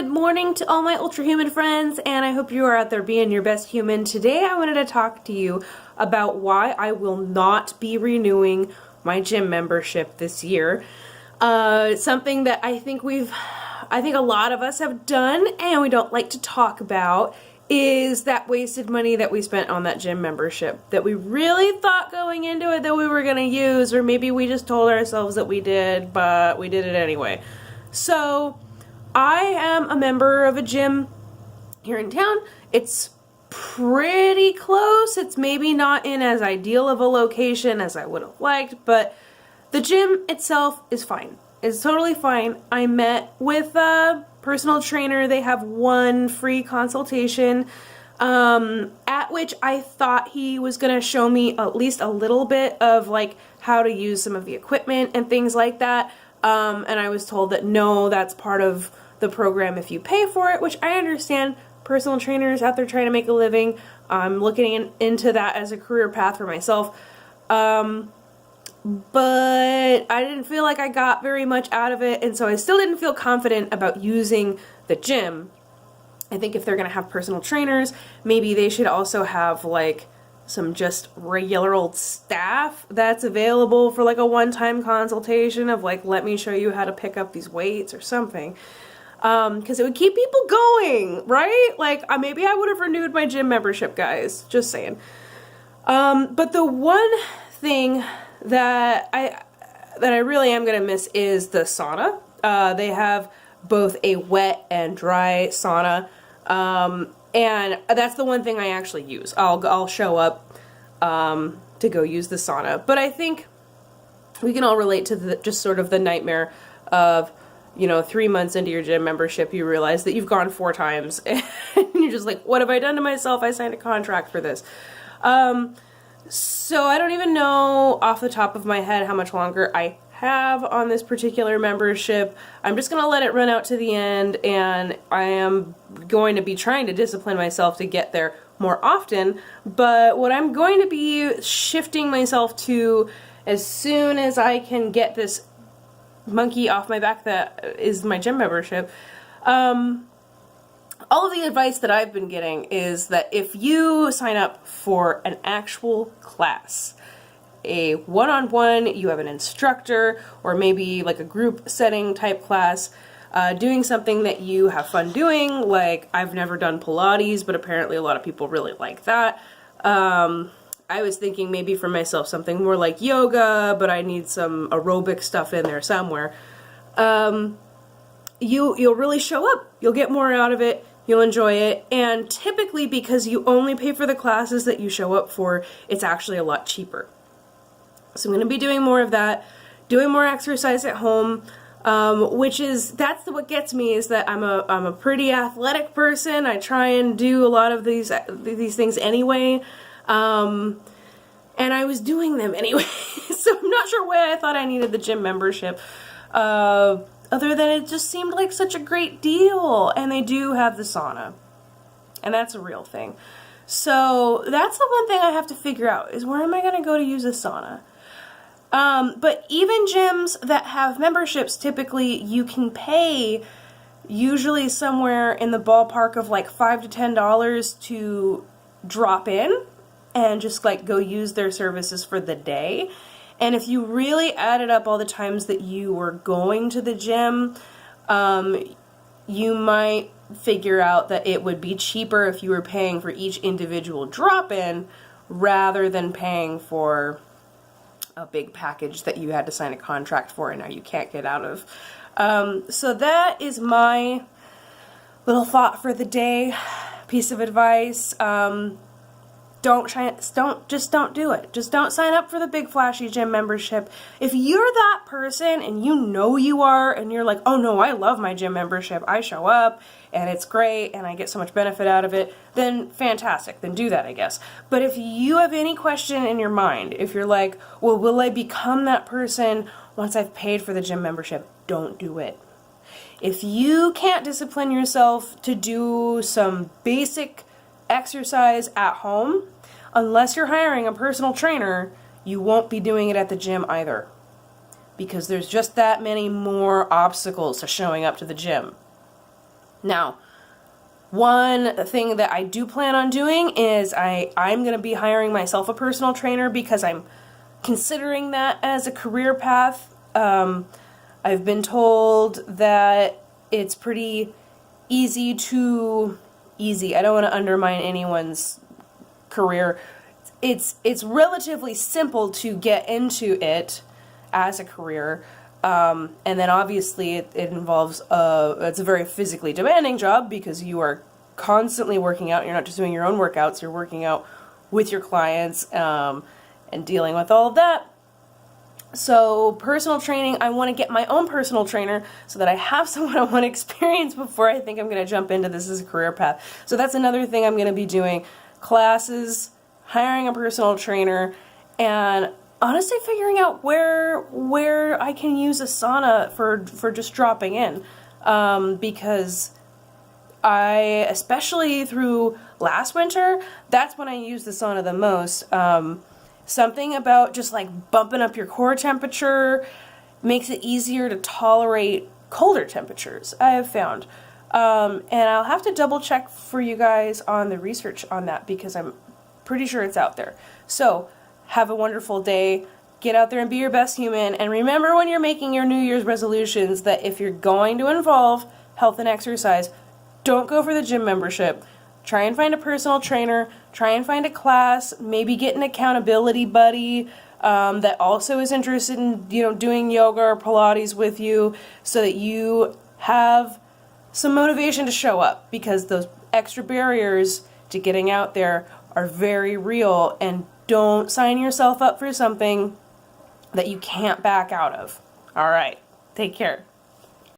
Good morning to all my Ultrahuman friends, and I hope you are out there being your best human. Today I wanted to talk to you about why I will not be renewing my gym membership this year. Something that I think a lot of us have done and we don't like to talk about is that wasted money that we spent on that gym membership that we really thought going into it that we were going to use, or maybe we just told ourselves that we did, but we did it anyway. So I am a member of a gym here in town. It's pretty close. It's maybe not in as ideal of a location as I would have liked, but the gym itself is fine. It's totally fine. I met with a personal trainer. They have one free consultation at which I thought he was going to show me at least a little bit of like how to use some of the equipment and things like that. And I was told that no, that's part of the program if you pay for it, which I understand. Personal trainers out there trying to make a living. I'm looking into that as a career path for myself. But I didn't feel like I got very much out of it, and so I still didn't feel confident about using the gym. I think if they're going to have personal trainers, maybe they should also have like some just regular old staff that's available for like a one-time consultation of like, let me show you how to pick up these weights or something. Because it would keep people going, right? Like, maybe I would have renewed my gym membership, guys. Just saying. But the one thing that I really am gonna miss is the sauna. They have both a wet and dry sauna, and that's the one thing I actually use. I'll show up to go use the sauna. But I think we can all relate to just sort of the nightmare of, 3 months into your gym membership, you realize that you've gone 4 times, and you're just like, what have I done to myself? I signed a contract for this. So I don't even know off the top of my head how much longer I have on this particular membership. I'm just going to let it run out to the end, and I am going to be trying to discipline myself to get there more often. But what I'm going to be shifting myself to as soon as I can get this monkey off my back that is my gym membership, all of the advice that I've been getting is that if you sign up for an actual class, a one-on-one, you have an instructor, or maybe like a group setting type class, doing something that you have fun doing, like I've never done Pilates, but apparently a lot of people really like that. I was thinking maybe for myself something more like yoga, but I need some aerobic stuff in there somewhere. You'll really show up. You'll get more out of it. You'll enjoy it. And typically, because you only pay for the classes that you show up for, it's actually a lot cheaper. So I'm going to be doing more of that, doing more exercise at home, that's what gets me, is that I'm a pretty athletic person. I try and do a lot of these things anyway. And I was doing them anyway, so I'm not sure why I thought I needed the gym membership, other than it just seemed like such a great deal, and they do have the sauna, and that's a real thing. So that's the one thing I have to figure out, is where am I going to go to use a sauna? But even gyms that have memberships, typically you can pay usually somewhere in the ballpark of like $5 to $10 to drop in and just like go use their services for the day. And if you really added up all the times that you were going to the gym, you might figure out that it would be cheaper if you were paying for each individual drop-in rather than paying for a big package that you had to sign a contract for and now you can't get out of. So that is my little thought for the day, piece of advice. Don't do it. Just don't sign up for the big flashy gym membership. If you're that person and you know you are, and you're like, oh no, I love my gym membership, I show up and it's great and I get so much benefit out of it, then fantastic, then do that, I guess. But if you have any question in your mind, if you're like, well, will I become that person once I've paid for the gym membership? Don't do it. If you can't discipline yourself to do some basic exercise at home, unless you're hiring a personal trainer, you won't be doing it at the gym either. Because there's just that many more obstacles to showing up to the gym. Now, one thing that I do plan on doing is I'm going to be hiring myself a personal trainer because I'm considering that as a career path. I've been told that it's pretty easy. I don't want to undermine anyone's career. It's relatively simple to get into it as a career. And then obviously it involves, it's a very physically demanding job because you are constantly working out. You're not just doing your own workouts, you're working out with your clients, and dealing with all of that. So personal training, I want to get my own personal trainer so that I have someone I want to experience before I think I'm going to jump into this as a career path. So that's another thing I'm going to be doing. Classes, hiring a personal trainer, and honestly figuring out where I can use a sauna for just dropping in. Because especially through last winter, that's when I used the sauna the most. Something about just like bumping up your core temperature makes it easier to tolerate colder temperatures, I have found. And I'll have to double check for you guys on the research on that because I'm pretty sure it's out there. So, have a wonderful day. Get out there and be your best human. And remember when you're making your New Year's resolutions that if you're going to involve health and exercise, don't go for the gym membership. Try and find a personal trainer. Try and find a class. Maybe get an accountability buddy that also is interested in, doing yoga or Pilates with you so that you have some motivation to show up, because those extra barriers to getting out there are very real, and don't sign yourself up for something that you can't back out of. All right. Take care.